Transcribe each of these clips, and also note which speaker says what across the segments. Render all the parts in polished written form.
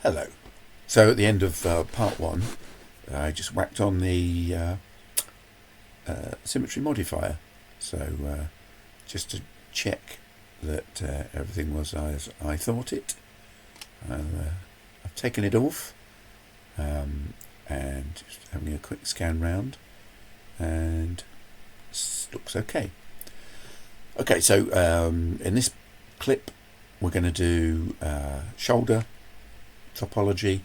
Speaker 1: Hello. So at the end of part one, I just whacked on the symmetry modifier. So just to check that everything was as I thought it, I've taken it off and just having a quick scan round, and looks okay. Okay, so in this clip we're going to do shoulder topology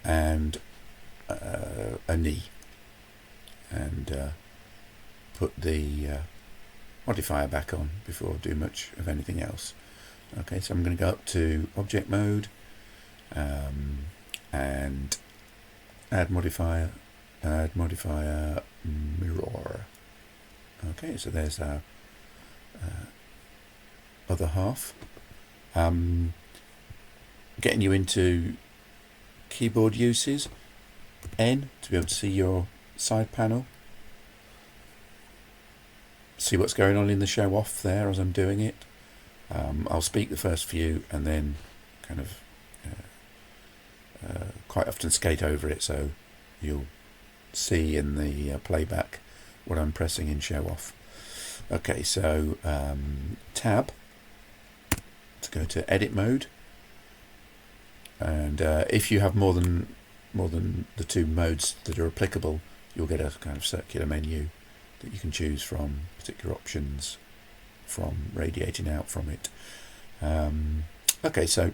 Speaker 1: and a knee, and put the modifier back on before I do much of anything else. Okay, so I'm going to go up to object mode and add modifier mirror. Okay, so there's our other half. Getting you into keyboard uses, N to be able to see your side panel, see what's going on in the show off there as I'm doing it. I'll speak the first few and then kind of quite often skate over it, so you'll see in the playback what I'm pressing in show off. Okay, so tab to go to edit mode, and if you have more than the two modes that are applicable, you'll get a kind of circular menu that you can choose from particular options from radiating out from it. Okay, so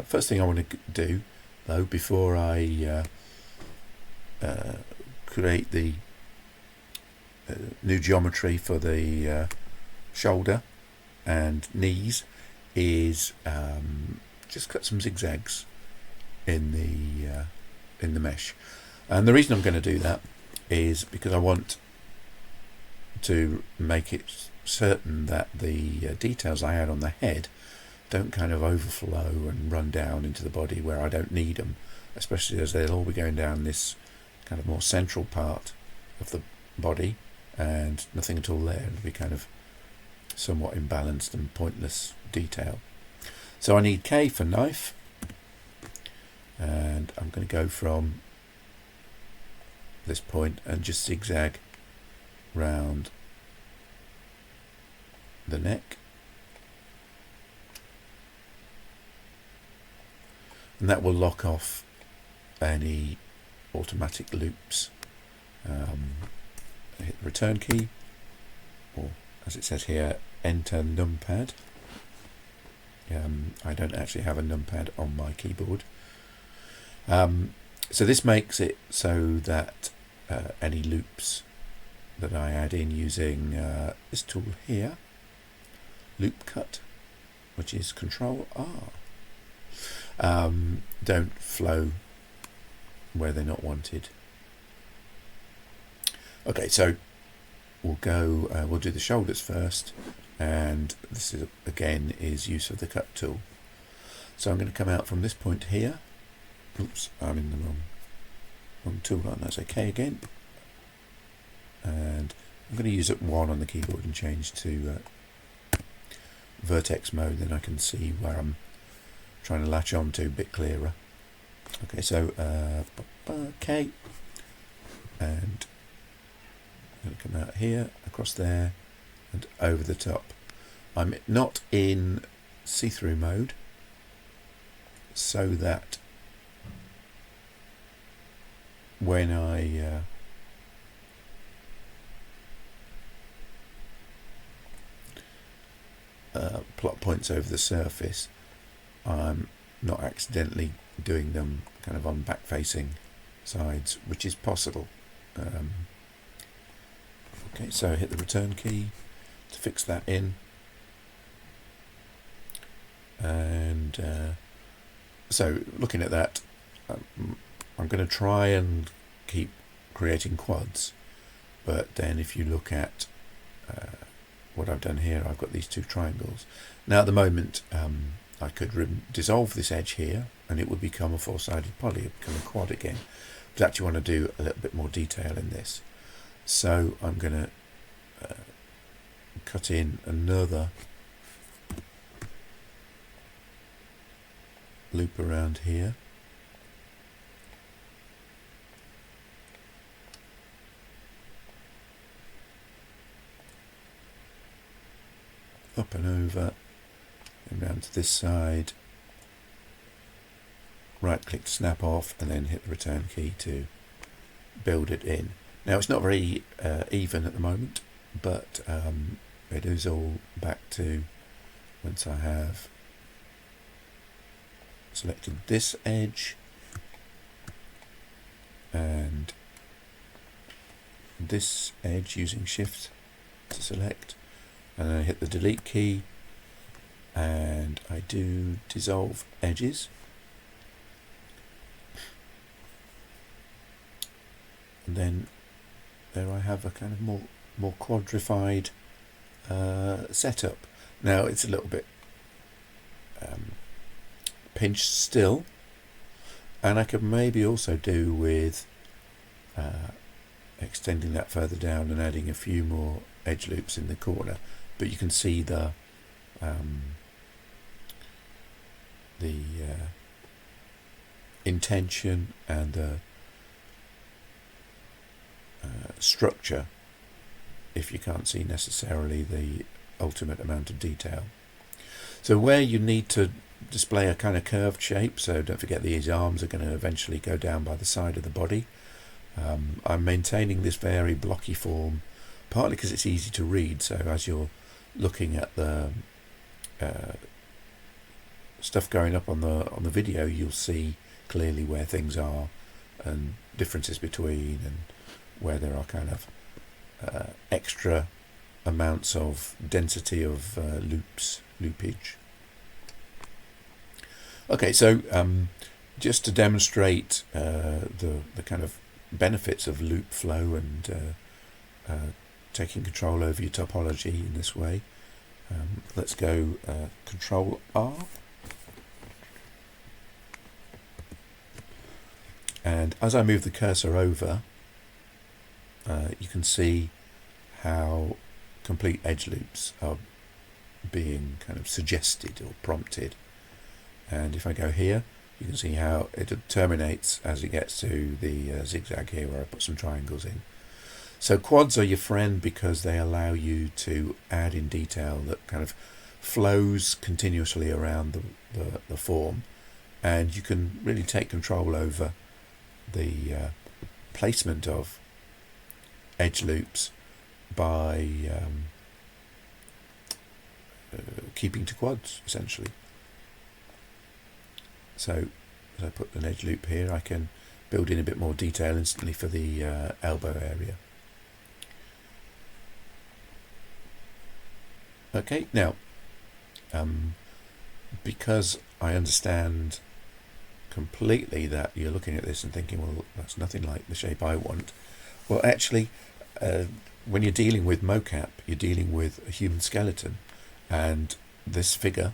Speaker 1: first thing I want to do though, before I create the new geometry for the shoulder and knees, is just cut some zigzags in the mesh. And the reason I'm going to do that is because I want to make it certain that the details I add on the head don't kind of overflow and run down into the body where I don't need them, especially as they'll all be going down this kind of more central part of the body and nothing at all there. It'll be kind of somewhat imbalanced and pointless detail. So I need K for knife, and I'm going to go from this point and just zigzag round the neck, and that will lock off any automatic loops. I hit the return key, or as it says here, enter numpad. I don't actually have a numpad on my keyboard. So this makes it so that any loops that I add in using this tool here, loop cut, which is Control R, don't flow where they're not wanted. Okay, so we'll do the shoulders first, and this is again is use of the cut tool. So I'm going to come out from this point here. Oops, I'm in the wrong tool line. That's okay again, and I'm going to use it 1 on the keyboard and change to vertex mode, then I can see where I'm trying to latch on to a bit clearer. Okay, so K, and I'm going to come out here, across there, and over the top. I'm not in see-through mode, so that when I plot points over the surface, I'm not accidentally doing them kind of on back-facing sides, which is possible. Okay, so I hit the return key to fix that in, and so looking at that, I'm going to try and keep creating quads, but then if you look at what I've done here, I've got these two triangles. Now at the moment I could dissolve this edge here and it would become a four-sided poly, it would become a quad again, but I actually want to do a little bit more detail in this. So I'm going to cut in another loop around here, up and over, and round to this side, right click to snap off, and then hit the return key to build it in. Now it's not very even at the moment, but it is all back to once I have selected this edge and this edge using shift to select, and then I hit the delete key and I do dissolve edges, and then there I have a kind of more quadrified setup. Now it's a little bit pinched still, and I could maybe also do with extending that further down and adding a few more edge loops in the corner, but you can see the intention and the structure if you can't see necessarily the ultimate amount of detail. So where you need to display a kind of curved shape, so don't forget these arms are going to eventually go down by the side of the body. I'm maintaining this very blocky form partly because it's easy to read, so as you're looking at the stuff going up on the video, you'll see clearly where things are and differences between, and where there are kind of extra amounts of density of loopage. Okay, so just to demonstrate the kind of benefits of loop flow and taking control over your topology in this way, let's go Control R, and as I move the cursor over, you can see how complete edge loops are being kind of suggested or prompted. And if I go here, you can see how it terminates as it gets to the zigzag here where I put some triangles in. So quads are your friend because they allow you to add in detail that kind of flows continuously around the form, and you can really take control over the placement of edge loops by keeping to quads essentially. So as I put an edge loop here, I can build in a bit more detail instantly for the elbow area. Okay, now because I understand completely that you're looking at this and thinking, well, that's nothing like the shape I want. Well, actually, when you're dealing with mocap, you're dealing with a human skeleton, and this figure,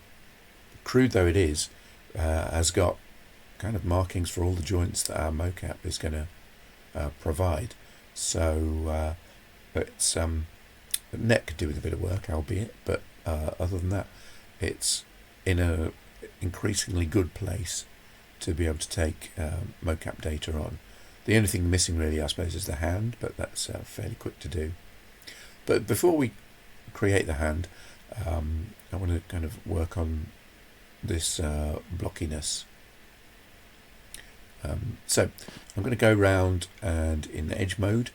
Speaker 1: crude though it is, has got kind of markings for all the joints that our mocap is going to provide. So it's the neck could do with a bit of work, albeit, but other than that, it's in a increasingly good place to be able to take mocap data on. The only thing missing really, I suppose, is the hand, but that's fairly quick to do. But before we create the hand, I want to kind of work on this blockiness. So I'm going to go round, and in edge mode,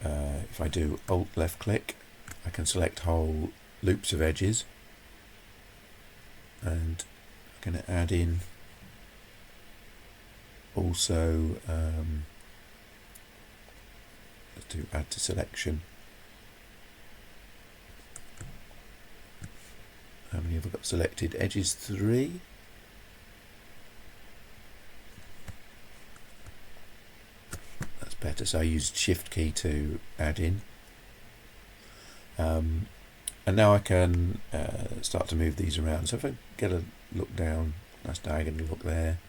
Speaker 1: if I do Alt left click, I can select whole loops of edges, and I'm going to add in also let's do add to selection. How many have I got selected? Edges 3. That's better. So I used Shift key to add in. And now I can start to move these around. So if I get a look down, nice diagonal look there,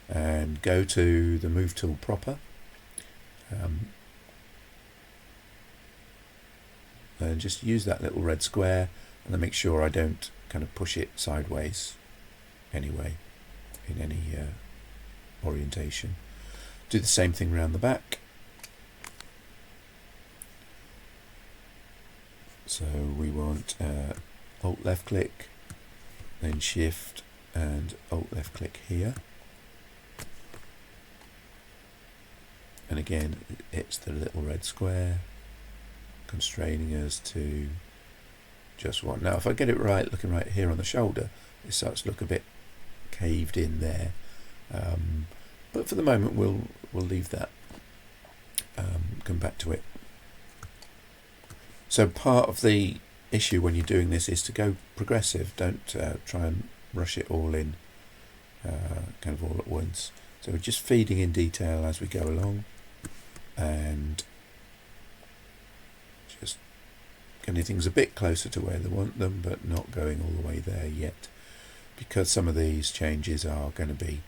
Speaker 1: and go to the Move tool proper, and just use that little red square, and then make sure I don't kind of push it sideways anyway in any orientation. Do the same thing around the back. So we want Alt left click, then Shift and Alt left click here. And again, it's the little red square, constraining us to just one. Now, if I get it right, looking right here on the shoulder, it starts to look a bit caved in there. But for the moment, we'll leave that. Come back to it. So part of the issue when you're doing this is to go progressive. Don't try and rush it all in, kind of all at once. So we're just feeding in detail as we go along, and just getting things a bit closer to where they want them, but not going all the way there yet, because some of these changes are going to be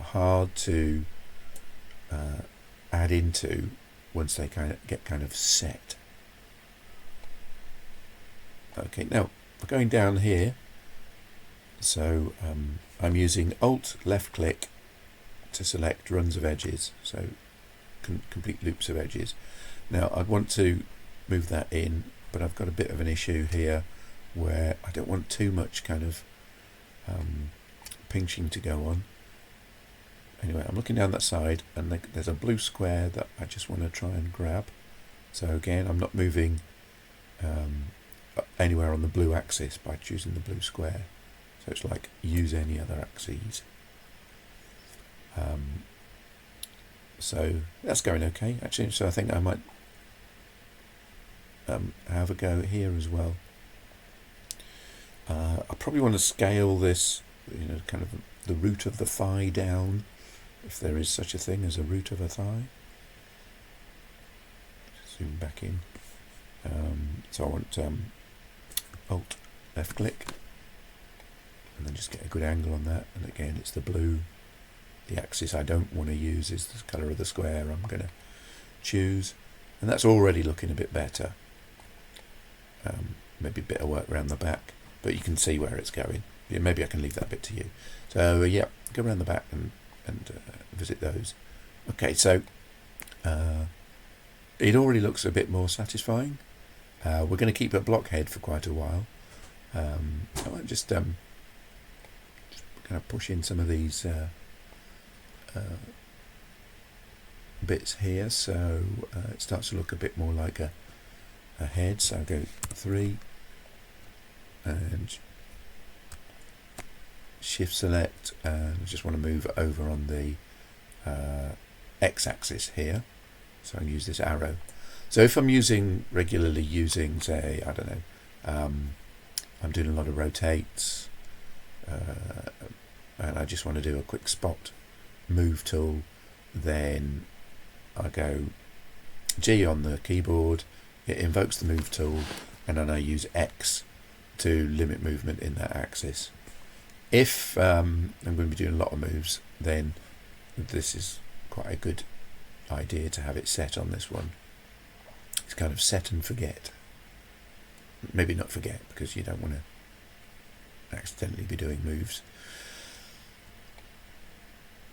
Speaker 1: hard to add into once they get kind of set. Okay, now we're going down here, so I'm using Alt left click to select runs of edges, so complete loops of edges. Now I'd want to move that in, but I've got a bit of an issue here where I don't want too much kind of pinching to go on. Anyway, I'm looking down that side, and there's a blue square that I just want to try and grab. So again, I'm not moving anywhere on the blue axis by choosing the blue square. So it's like use any other axes. So that's going okay, actually. So I think I might have a go here as well. I probably want to scale this, kind of the root of the thigh down, if there is such a thing as a root of a thigh. Zoom back in. So I want Alt left click, and then just get a good angle on that. And again, it's the blue. The axis I don't want to use is the colour of the square I'm going to choose, and that's already looking a bit better. Maybe a bit of work around the back, but you can see where it's going. Yeah, maybe I can leave that bit to you. So yeah, go around the back and visit those. Okay, so it already looks a bit more satisfying. We're going to keep a blockhead for quite a while. I might just kind of push in some of these bits here, so it starts to look a bit more like a head. So I'll go 3 and Shift select, and I just want to move over on the x-axis here, so I can use this arrow. So if I'm regularly using, say, I don't know, I'm doing a lot of rotates, and I just want to do a quick spot move tool, then I go G on the keyboard, it invokes the move tool, and then I use X to limit movement in that axis. If I'm going to be doing a lot of moves, then this is quite a good idea to have it set on this one. It's kind of set and forget. Maybe not forget, because you don't want to accidentally be doing moves.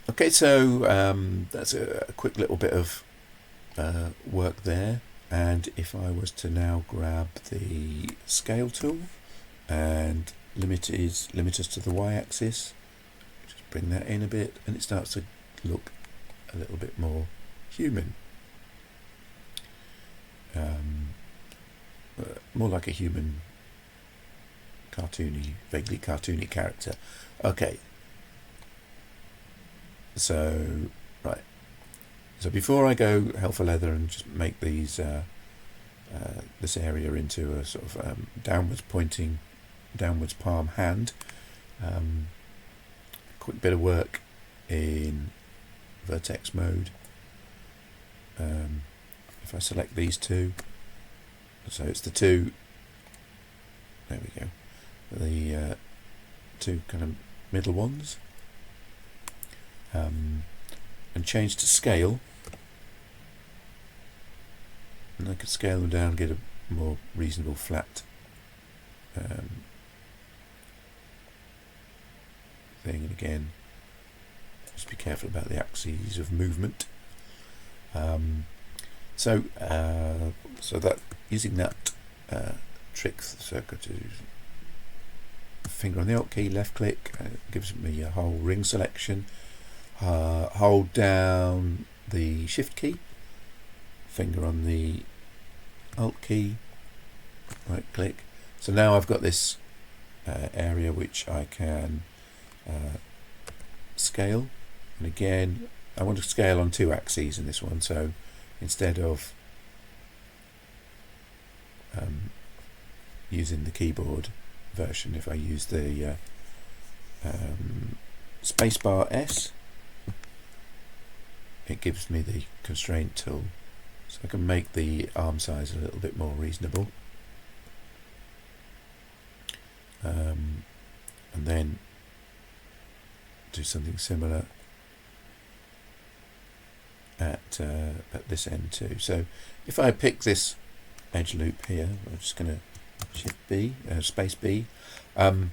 Speaker 1: Okay, so that's a quick little bit of work there. And if I was to now grab the scale tool and limit us to the y-axis, just bring that in a bit, and it starts to look a little bit more human, more like a human vaguely cartoony character. Okay, so right, so before I go hell for leather and just make these this area into a sort of downwards palm hand, quick bit of work in vertex mode. If I select these two, so it's the two, there we go, the two kind of middle ones, and change to scale, and I could scale them down, get a more reasonable flat thing. And again, just be careful about the axes of movement. So that using that trick circuit to finger on the Alt key, left click, gives me a whole ring selection. Hold down the Shift key, finger on the Alt key, right click. So now I've got this area which I can scale, and again I want to scale on 2 axes in this one, so instead of using the keyboard version, if I use the spacebar S, it gives me the constraint tool, so I can make the arm size a little bit more reasonable, and then do something similar at this end too. So if I pick this edge loop here, I'm just going to Shift B, space B, and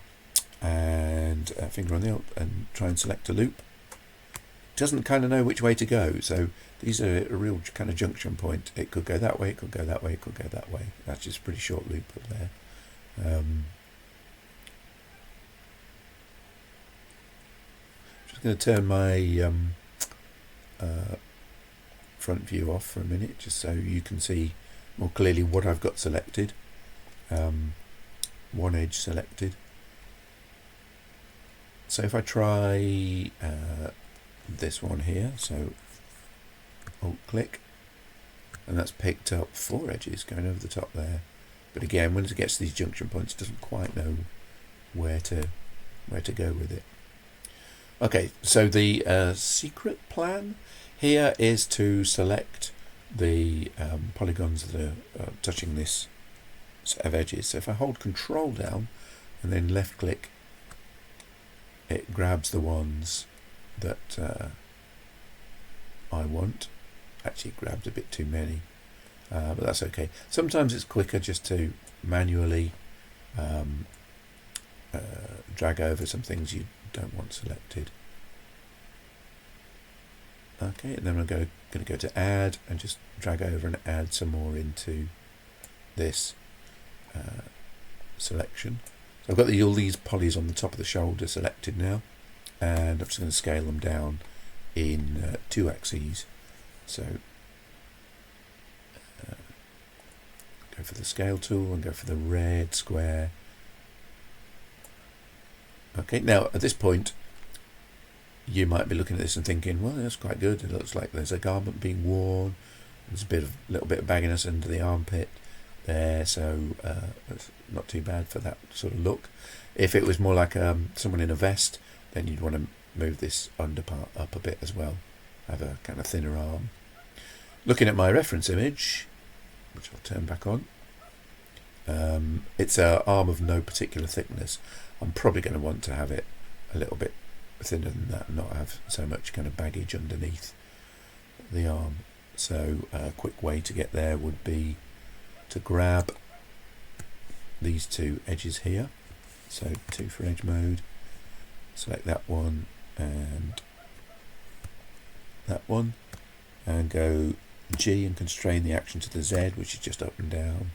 Speaker 1: finger on the Alt and try and select a loop. It doesn't kind of know which way to go, so these are a real kind of junction point. It could go that way, it could go that way, it could go that way. That's just a pretty short loop up there. Just going to turn my front view off for a minute, just so you can see more clearly what I've got selected. One edge selected. So if I try this one here, so Alt click, and that's picked up 4 edges going over the top there. But again, when it gets to these junction points, it doesn't quite know where to go with it. Okay, so the secret plan here is to select the polygons that are touching this set of edges. So if I hold Control down and then left click, it grabs the ones that I want. Actually, it grabbed a bit too many, but that's okay. Sometimes it's quicker just to manually drag over some things you don't want selected. Okay, and then I'm going to go to Add and just drag over and add some more into this selection. So I've got all these polys on the top of the shoulder selected now, and I'm just going to scale them down in 2 axes. So go for the scale tool and go for the red square. Okay, now at this point you might be looking at this and thinking, well, that's quite good. It looks like there's a garment being worn. There's a little bit of bagginess under the armpit there, so it's not too bad for that sort of look. If it was more like someone in a vest, then you'd want to move this underpart up a bit as well, have a kind of thinner arm. Looking at my reference image, which I'll turn back on, it's an arm of no particular thickness. I'm probably going to want to have it a little bit thinner than that and not have so much kind of baggage underneath the arm. So a quick way to get there would be to grab these 2 edges here, so 2 for edge mode, select that one and that one, and go G and constrain the action to the Z, which is just up and down.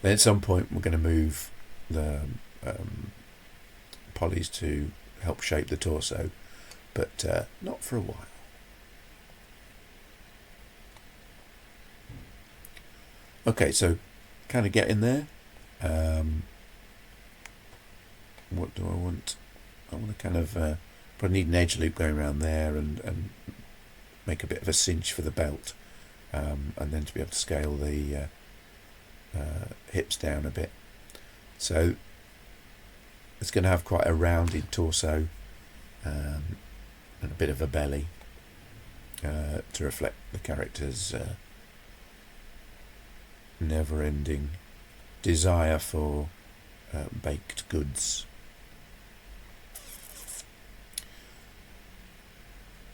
Speaker 1: Then at some point we're going to move the polys to help shape the torso, but not for a while. Okay, so kind of getting there. What do I want? I want to kind of probably need an edge loop going around there and make a bit of a cinch for the belt, and then to be able to scale the hips down a bit. So it's going to have quite a rounded torso and a bit of a belly to reflect the character's never-ending desire for baked goods.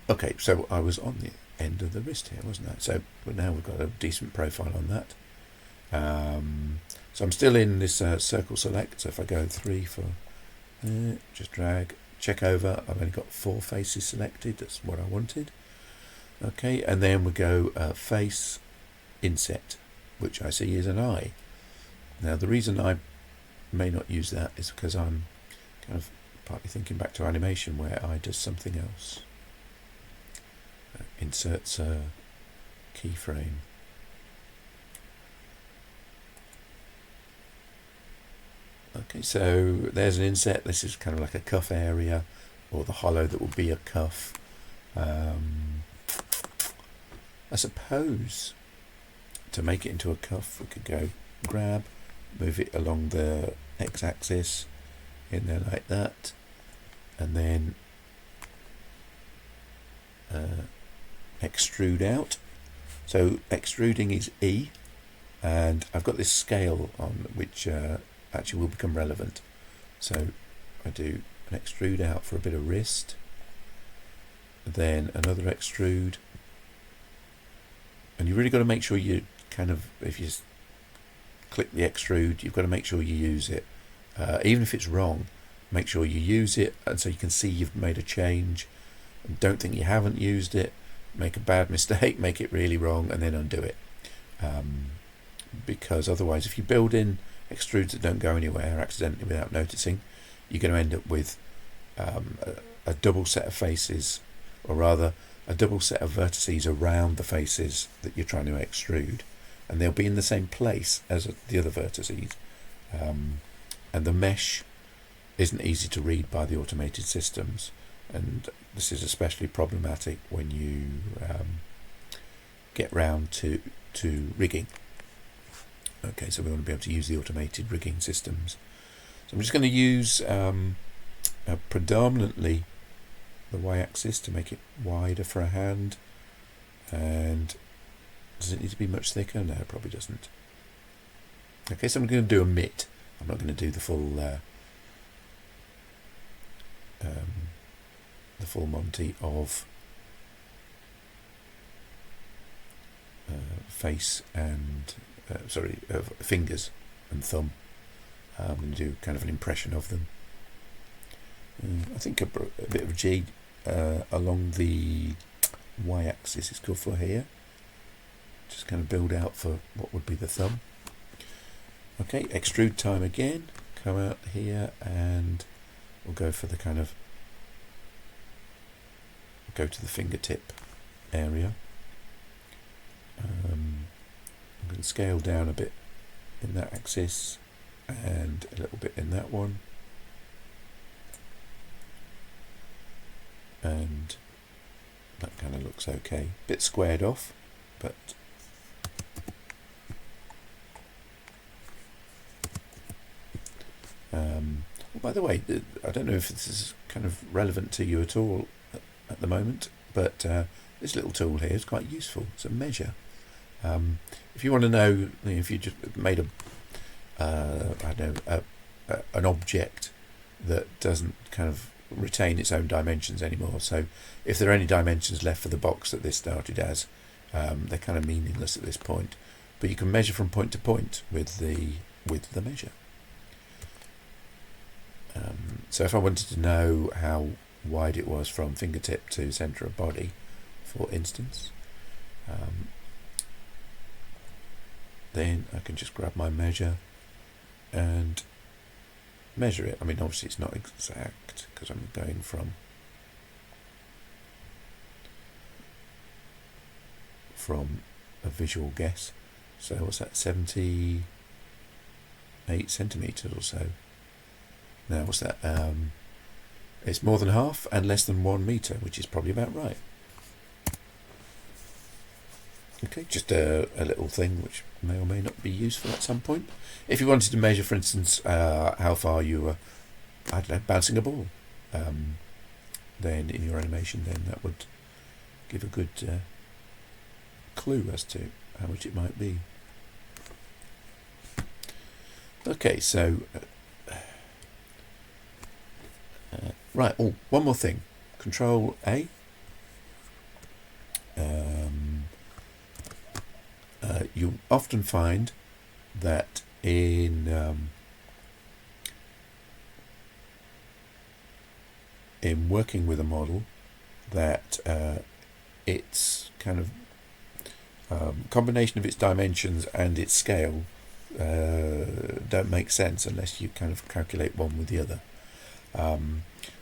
Speaker 1: Okay, so I was on the end of the wrist here, wasn't I? So but now we've got a decent profile on that. So I'm still in this circle select. So if I go 3 for just drag, check over, I've only got 4 faces selected. That's what I wanted. Okay, and then we go face inset, which I see is an eye. Now the reason I may not use that is because I'm kind of partly thinking back to animation where I does something else. Inserts a keyframe. Okay, so there's an inset. This is kind of like a cuff area, or the hollow that will be a cuff. I suppose to make it into a cuff we could go grab, move it along the x-axis in there like that, and then extrude out. So extruding is E, and I've got this scale on which actually will become relevant. So I do an extrude out for a bit of wrist, then another extrude, and you really got to make sure you kind of, if you click the extrude, you've got to make sure you use it. Even if it's wrong, make sure you use it, and so you can see you've made a change. And don't think you haven't used it. Make a bad mistake, make it really wrong, and then undo it. Because otherwise, if you build in extrudes that don't go anywhere accidentally without noticing, you're going to end up with a double set of faces, or rather a double set of vertices around the faces that you're trying to extrude, and they'll be in the same place as the other vertices, and the mesh isn't easy to read by the automated systems, and this is especially problematic when you get round to rigging. Okay, so we want to be able to use the automated rigging systems. So I'm just going to use predominantly the y-axis to make it wider for a hand. And does it need to be much thicker? No, it probably doesn't. Okay, so I'm going to do a mitt. I'm not going to do the full Monty of face and fingers and thumb. I'm going to do kind of an impression of them. I think a bit of G along the y-axis is good for here. Just kind of build out for what would be the thumb. Okay, extrude time again. Come out here and we'll go for the kind of, go to the fingertip area. I'm going to scale down a bit in that axis and a little bit in that one, and that kind of looks okay. Bit squared off, but by the way, I don't know if this is kind of relevant to you at all at the moment, but this little tool here is quite useful. It's a measure. If you want to know, if you just made an object that doesn't kind of retain its own dimensions anymore. So if there are any dimensions left for the box that this started as, they're kind of meaningless at this point. But you can measure from point to point with the measure. So if I wanted to know how wide it was from fingertip to centre of body, for instance, then I can just grab my measure and measure it. I mean, obviously it's not exact because I'm going from a visual guess. So what's that, 78 centimetres or so. Now what's that? It's more than half and less than 1 metre, which is probably about right. Okay, just a little thing which may or may not be useful at some point. If you wanted to measure, for instance, how far you were, I don't know, bouncing a ball, then in your animation, then that would give a good clue as to how much it might be. Okay, so right. Oh, one more thing. Control A. You often find that in working with a model, that its kind of combination of its dimensions and its scale don't make sense unless you kind of calculate one with the other.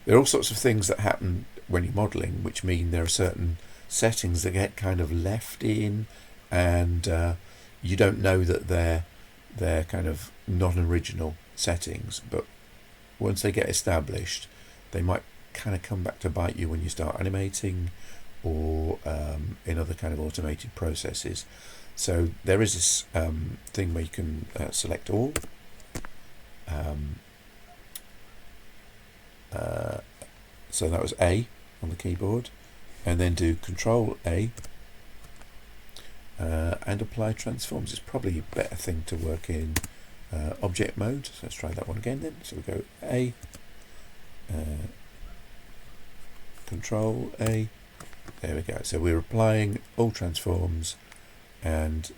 Speaker 1: There are all sorts of things that happen when you're modelling, which mean there are certain settings that get kind of left in, and you don't know that they're kind of non-original settings, but once they get established, they might kind of come back to bite you when you start animating or in other kind of automated processes. So there is this thing where you can select all. So that was A on the keyboard, and then do Control A and apply transforms. It's probably a better thing to work in object mode. So let's try that one again then. So we go A, Control A. There we go. So we're applying all transforms, and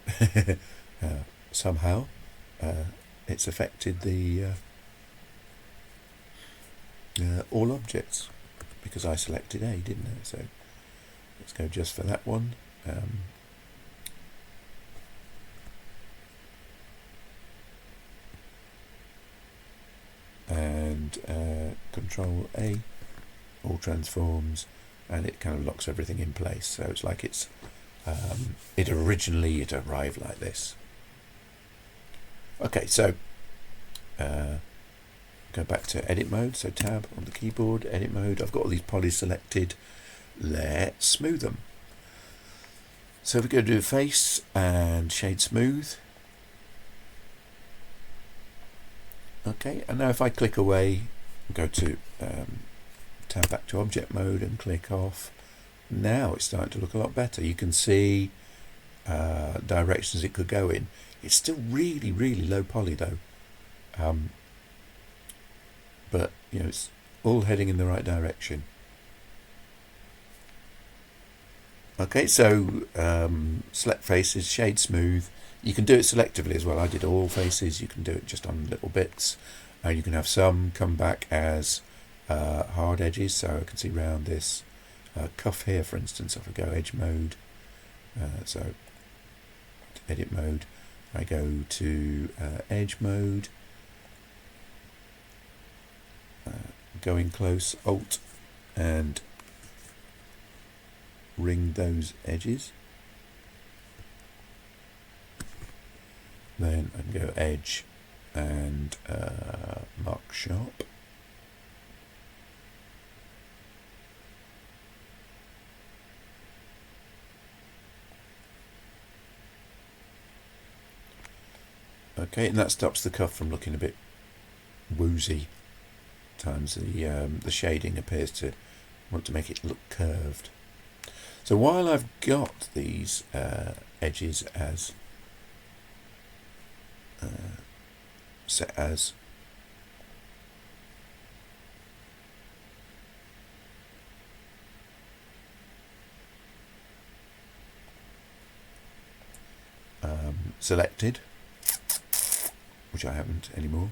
Speaker 1: somehow it's affected the all objects because I selected A, didn't I? So let's go just for that one. And Control A, all transforms, and it kind of locks everything in place. So it's like it arrived like this. Okay, so go back to edit mode. So tab on the keyboard, edit mode. I've got all these polys selected. Let's smooth them. So we're going to do face and shade smooth. Okay, and now if I click away, go to tab back to object mode and click off, now it's starting to look a lot better. You can see directions it could go in. It's still really, really low poly though, but you know, it's all heading in the right direction. Okay, so select faces, shade smooth. You can do it selectively as well. I did all faces. You can do it just on little bits, and you can have some come back as hard edges. So I can see around this cuff here, for instance. If I go edge mode, so edit mode, I go to edge mode, go in close, Alt, and ring those edges. Then I can go edge and mark sharp. Okay, and that stops the cuff from looking a bit woozy. Times the shading appears to want to make it look curved. So while I've got these edges as set as selected, which I haven't anymore,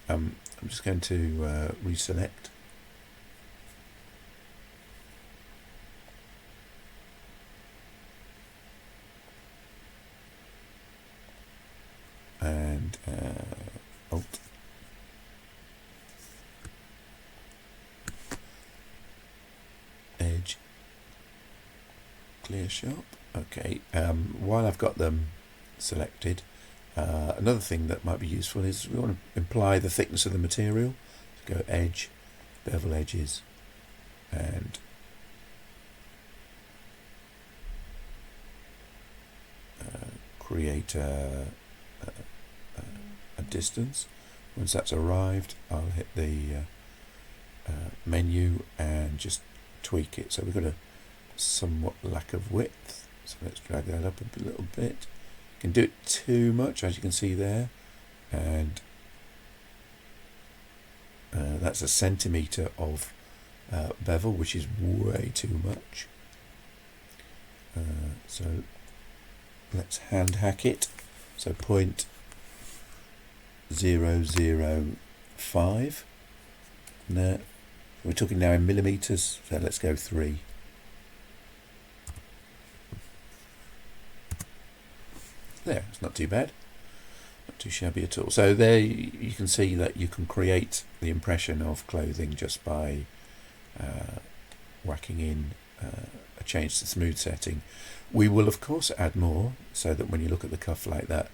Speaker 1: I'm just going to reselect. And Alt, edge, clear sharp. Okay, while I've got them selected, another thing that might be useful is we want to imply the thickness of the material. So go edge, bevel edges, and create a distance. Once that's arrived, I'll hit the menu and just tweak it. So we've got a somewhat lack of width, so let's drag that up a little bit. You can do it too much, as you can see there, and that's a centimetre of bevel, which is way too much. So let's hand hack it. So 0.005. No, we're talking now in millimetres, so let's go 3. There, it's not too bad. Not too shabby at all. So there you can see that you can create the impression of clothing just by whacking in a change to smooth setting. We will of course add more so that when you look at the cuff like that,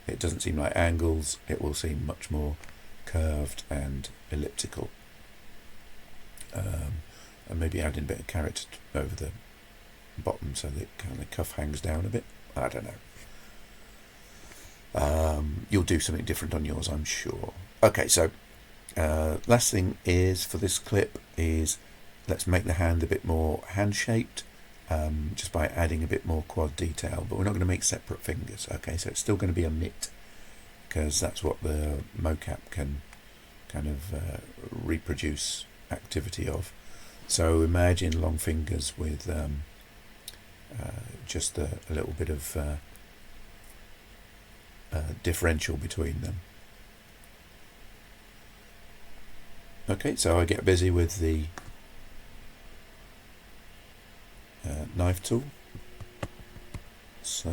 Speaker 1: it doesn't seem like angles, it will seem much more curved and elliptical. And maybe adding a bit of carrot over the bottom so that kind of cuff hangs down a bit. I don't know. You'll do something different on yours, I'm sure. Okay, so last thing is for this clip is let's make the hand a bit more hand-shaped, just by adding a bit more quad detail, but we're not going to make separate fingers. Okay, so it's still going to be a mitt, because that's what the mocap can kind of reproduce activity of. So imagine long fingers with just a little bit of differential between them. Okay, so I get busy with the knife tool. So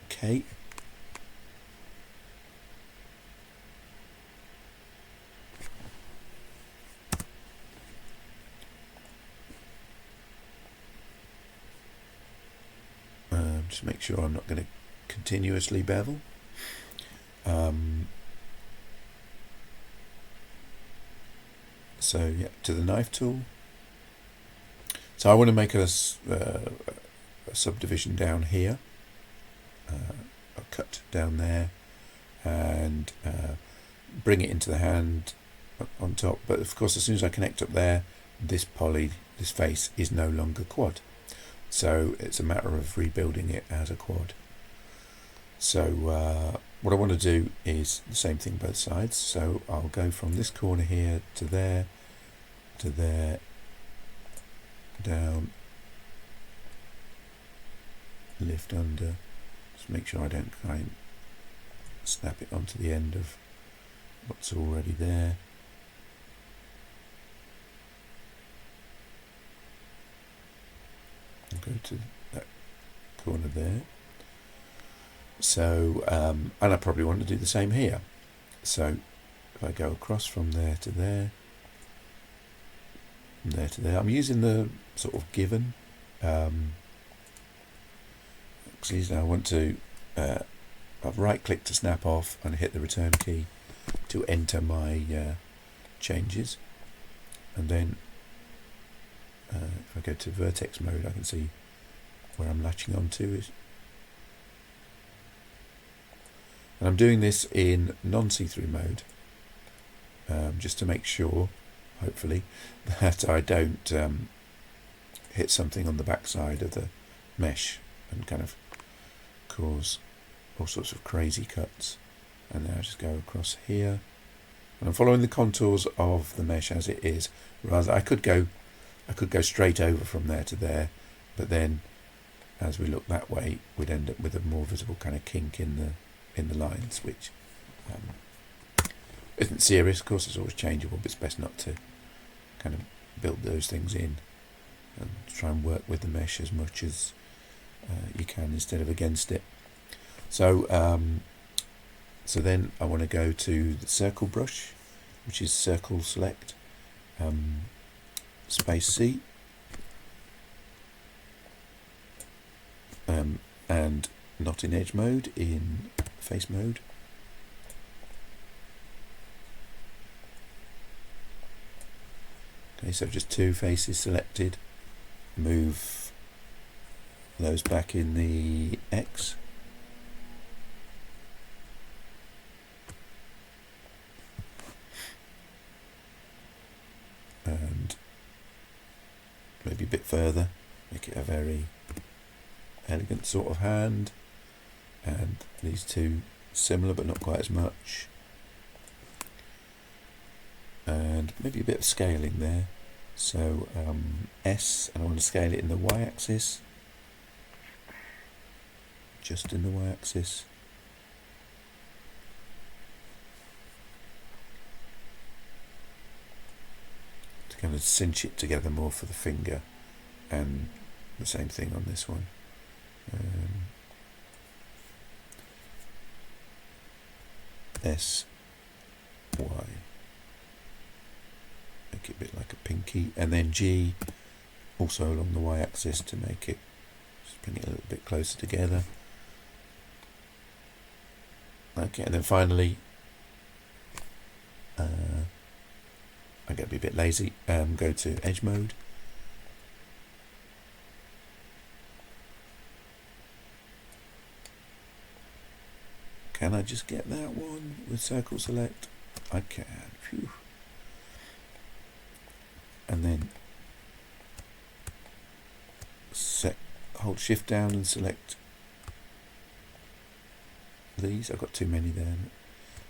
Speaker 1: okay, just make sure I'm not going to continuously bevel. So yeah, to the knife tool. So I want to make a subdivision down here, a cut down there, and bring it into the hand on top. But of course, as soon as I connect up there, this face is no longer quad. So it's a matter of rebuilding it as a quad. So what I want to do is the same thing both sides. So I'll go from this corner here to there, down, lift under, just make sure I don't try and snap it onto the end of what's already there. I'll go to that corner there. So, and I probably want to do the same here. So if I go across from there to there, from there to there, I'm using the sort of given. Actually, I want to, I've right click to snap off and hit the return key to enter my changes. And then if I go to vertex mode, I can see where I'm latching onto it. And I'm doing this in non-see-through mode, just to make sure, hopefully, that I don't hit something on the backside of the mesh and kind of cause all sorts of crazy cuts. And now I just go across here, and I'm following the contours of the mesh as it is. Rather, I could go straight over from there to there, but then as we look that way, we'd end up with a more visible kind of kink in the lines, which isn't serious. Of course, it's always changeable, but it's best not to kind of build those things in, and try and work with the mesh as much as you can instead of against it. So so then I want to go to the circle brush, which is circle select, space C, and not in edge mode, in face mode. Okay, so just two faces selected. Move those back in the X. And maybe a bit further, make it a very elegant sort of hand. And these two similar but not quite as much, and maybe a bit of scaling there. So S, and I want to scale it in the y-axis, just in the y-axis. To kind of cinch it together more for the finger, and the same thing on this one. S, Y. Make it a bit like a pinky. And then G, also along the Y axis to make it, just bring it a little bit closer together. Okay, and then finally, I'm going to be a bit lazy, go to edge mode. Can I just get that one with circle select? I can. Phew. And then hold shift down and select these. I've got too many there.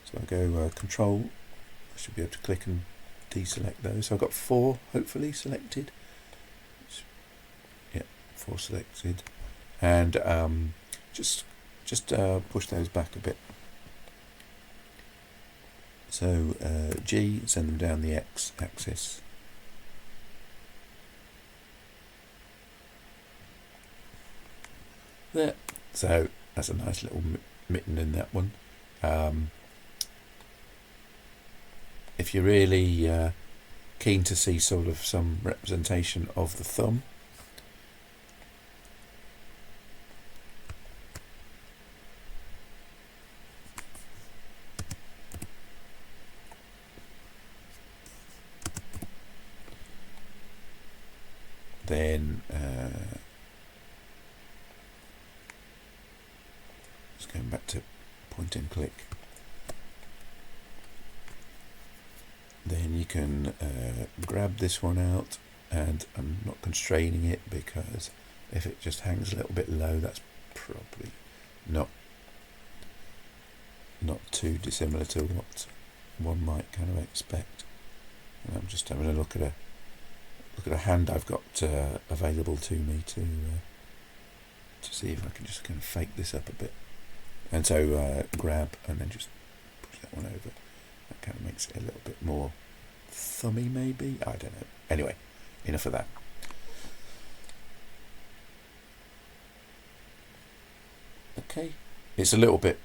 Speaker 1: So I go control. I should be able to click and deselect those. So I've got 4 hopefully selected. Yeah, 4 selected. And just push those back a bit. So G, send them down the X axis. There. So that's a nice little mitten in that one. If you're really keen to see sort of some representation of the thumb, then just going back to point and click, then you can grab this one out, and I'm not constraining it because if it just hangs a little bit low, that's probably not too dissimilar to what one might kind of expect. And I'm just having a look at a hand I've got available to me to see if I can just kind of fake this up a bit. And so grab and then just push that one over. That kind of makes it a little bit more thummy maybe? I don't know. Anyway, enough of that. Okay, it's a little bit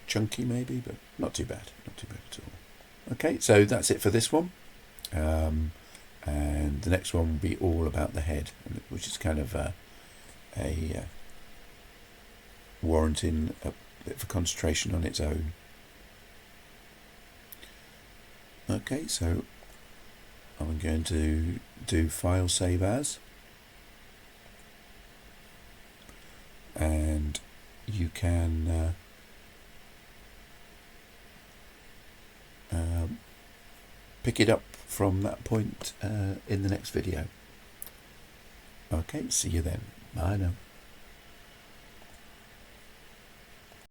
Speaker 1: chunky maybe, but not too bad at all. Okay, so that's it for this one, and the next one will be all about the head, which is kind of a warranting a bit of a concentration on its own. Okay, so I'm going to do file save as, and you can pick it up from that point in the next video. Okay, see you then. Bye now.